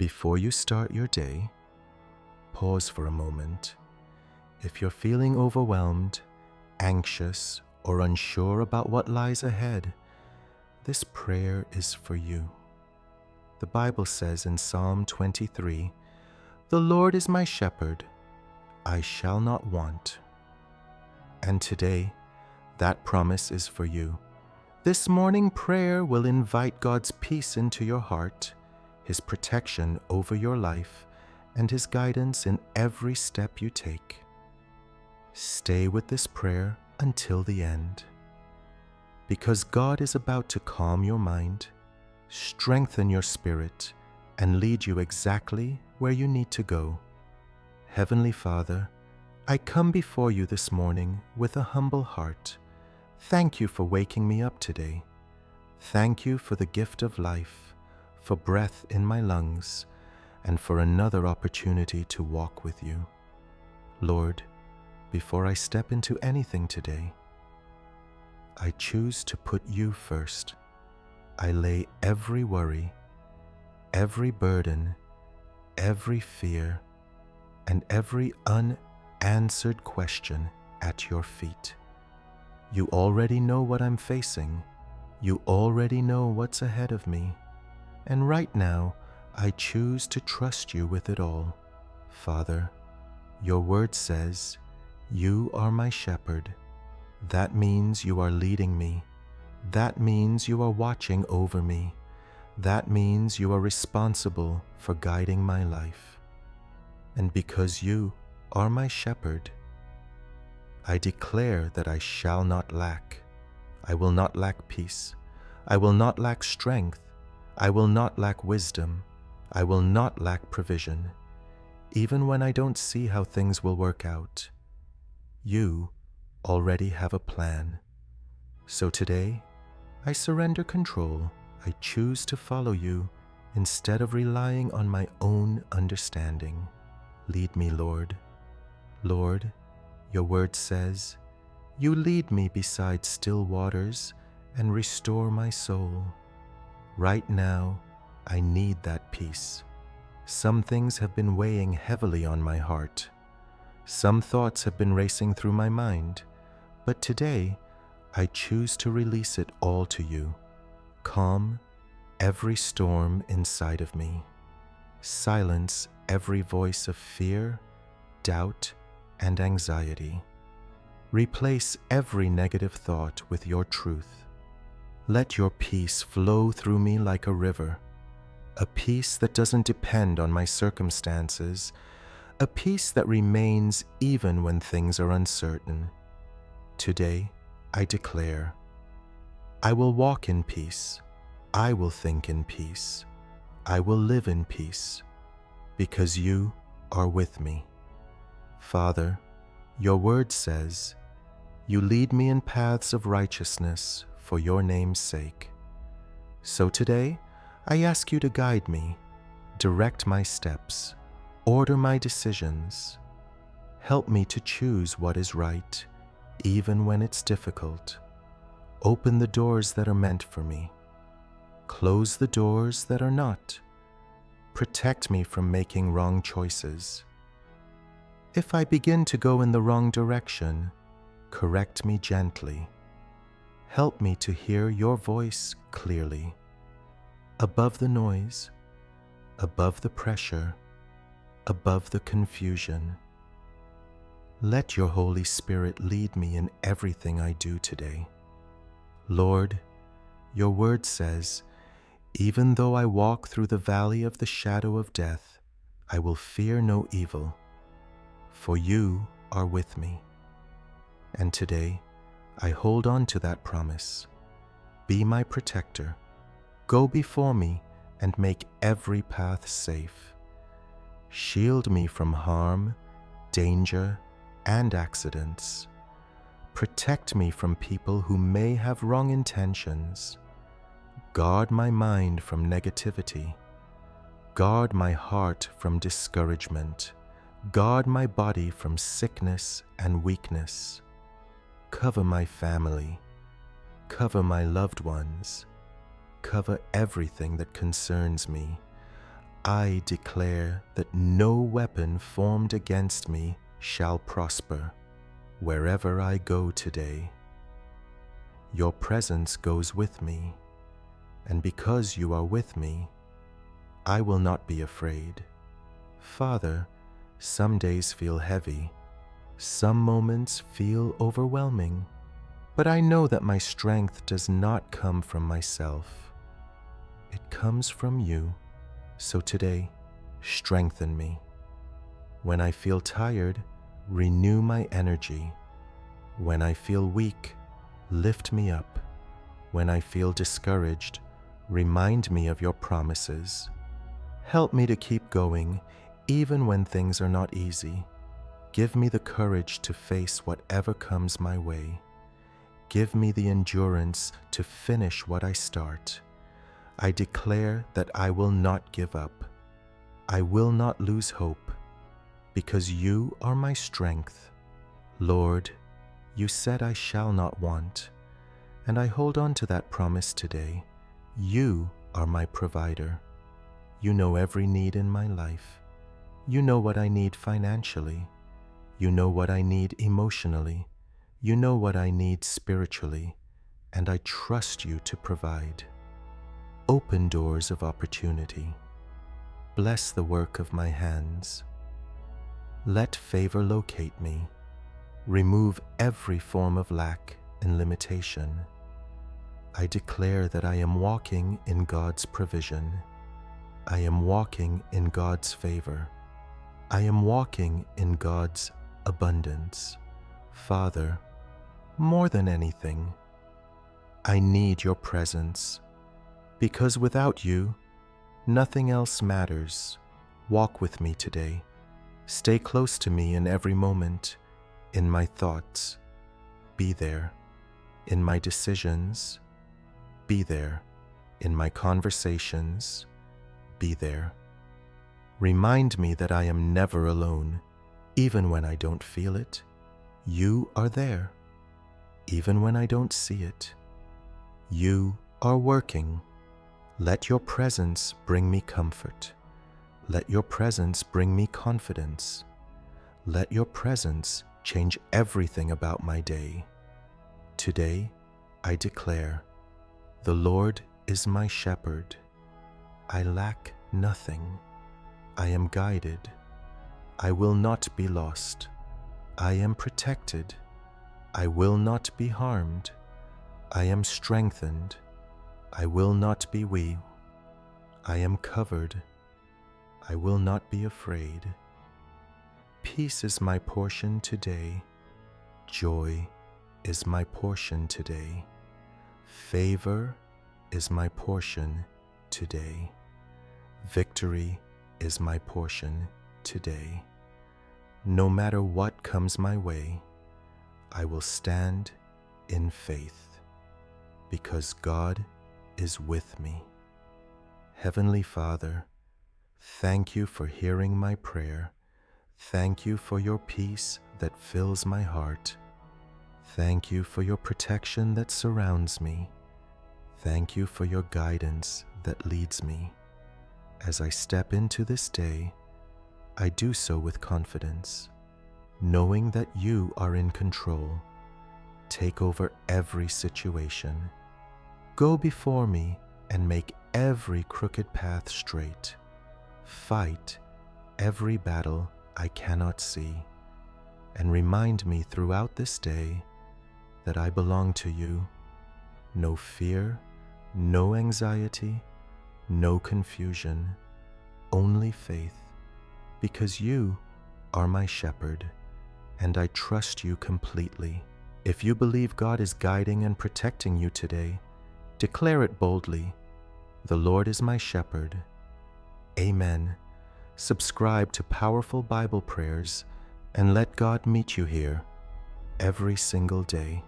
Before you start your day, pause for a moment. If you're feeling overwhelmed, anxious, or unsure about what lies ahead, this prayer is for you. The Bible says in Psalm 23, "The Lord is my shepherd, I shall not want." And today, that promise is for you. This morning prayer will invite God's peace into your heart, His protection over your life, and His guidance in every step you take. Stay with this prayer until the end, because God is about to calm your mind, strengthen your spirit, and lead you exactly where you need to go. Heavenly Father, I come before you this morning with a humble heart. Thank you for waking me up today. Thank you for the gift of life, for breath in my lungs, and for another opportunity to walk with you. Lord, before I step into anything today, I choose to put you first. I lay every worry, every burden, every fear, and every unanswered question at your feet. You already know what I'm facing. You already know what's ahead of me. And right now, I choose to trust you with it all. Father, your word says, you are my shepherd. That means you are leading me. That means you are watching over me. That means you are responsible for guiding my life. And because you are my shepherd, I declare that I shall not lack. I will not lack peace. I will not lack strength. I will not lack wisdom. I will not lack provision. Even when I don't see how things will work out, you already have a plan. So today, I surrender control. I choose to follow you instead of relying on my own understanding. Lead me, Lord. Lord, your word says, you lead me beside still waters and restore my soul. Right now, I need that peace. Some things have been weighing heavily on my heart. Some thoughts have been racing through my mind. But today, I choose to release it all to you. Calm every storm inside of me. Silence every voice of fear, doubt, and anxiety. Replace every negative thought with your truth. Let your peace flow through me like a river, a peace that doesn't depend on my circumstances, a peace that remains even when things are uncertain. Today, I declare, I will walk in peace, I will think in peace, I will live in peace, because you are with me. Father, your word says, you lead me in paths of righteousness for your name's sake. So today, I ask you to guide me, direct my steps, order my decisions. Help me to choose what is right, even when it's difficult. Open the doors that are meant for me. Close the doors that are not. Protect me from making wrong choices. If I begin to go in the wrong direction, correct me gently. Help me to hear your voice clearly. Above the noise, above the pressure, above the confusion. Let your Holy Spirit lead me in everything I do today. Lord, your word says, even though I walk through the valley of the shadow of death, I will fear no evil, for you are with me. And today, I hold on to that promise. Be my protector. Go before me and make every path safe. Shield me from harm, danger, and accidents. Protect me from people who may have wrong intentions. Guard my mind from negativity. Guard my heart from discouragement. Guard my body from sickness and weakness. Cover my family. Cover my loved ones. Cover everything that concerns me. I declare that no weapon formed against me shall prosper wherever I go today. Your presence goes with me, and because you are with me, I will not be afraid. Father, some days feel heavy, some moments feel overwhelming, but I know that my strength does not come from myself. It comes from you. So today, strengthen me. When I feel tired, renew my energy. When I feel weak, lift me up. When I feel discouraged, remind me of your promises. Help me to keep going, even when things are not easy. Give me the courage to face whatever comes my way. Give me the endurance to finish what I start. I declare that I will not give up. I will not lose hope, because you are my strength. Lord, you said I shall not want, and I hold on to that promise today. You are my provider. You know every need in my life. You know what I need financially. You know what I need emotionally. You know what I need spiritually, and I trust you to provide. Open doors of opportunity. Bless the work of my hands. Let favor locate me. Remove every form of lack and limitation. I declare that I am walking in God's provision. I am walking in God's favor. I am walking in God's abundance. Father, more than anything, I need your presence, because without you, nothing else matters. Walk with me today. Stay close to me in every moment, in my thoughts. Be there. In my decisions. Be there. In my conversations. Be there. Remind me that I am never alone. Even when I don't feel it, you are there. Even when I don't see it, you are working. Let your presence bring me comfort. Let your presence bring me confidence. Let your presence change everything about my day. Today, I declare, the Lord is my shepherd. I lack nothing. I am guided. I will not be lost. I am protected. I will not be harmed. I am strengthened. I will not be weak. I am covered. I will not be afraid. Peace is my portion today. Joy is my portion today. Favor is my portion today. Victory is my portion today. No matter what comes my way, I will stand in faith, because God is with me. Heavenly Father, thank you for hearing my prayer. Thank you for your peace that fills my heart. Thank you for your protection that surrounds me. Thank you for your guidance that leads me. As I step into this day, I do so with confidence, knowing that you are in control. Take over every situation. Go before me and make every crooked path straight. Fight every battle I cannot see, and remind me throughout this day that I belong to you. No fear, no anxiety, no confusion, only faith, because you are my shepherd, and I trust you completely. If you believe God is guiding and protecting you today, declare it boldly. The Lord is my shepherd. Amen. Subscribe to Powerful Bible Prayers and let God meet you here every single day.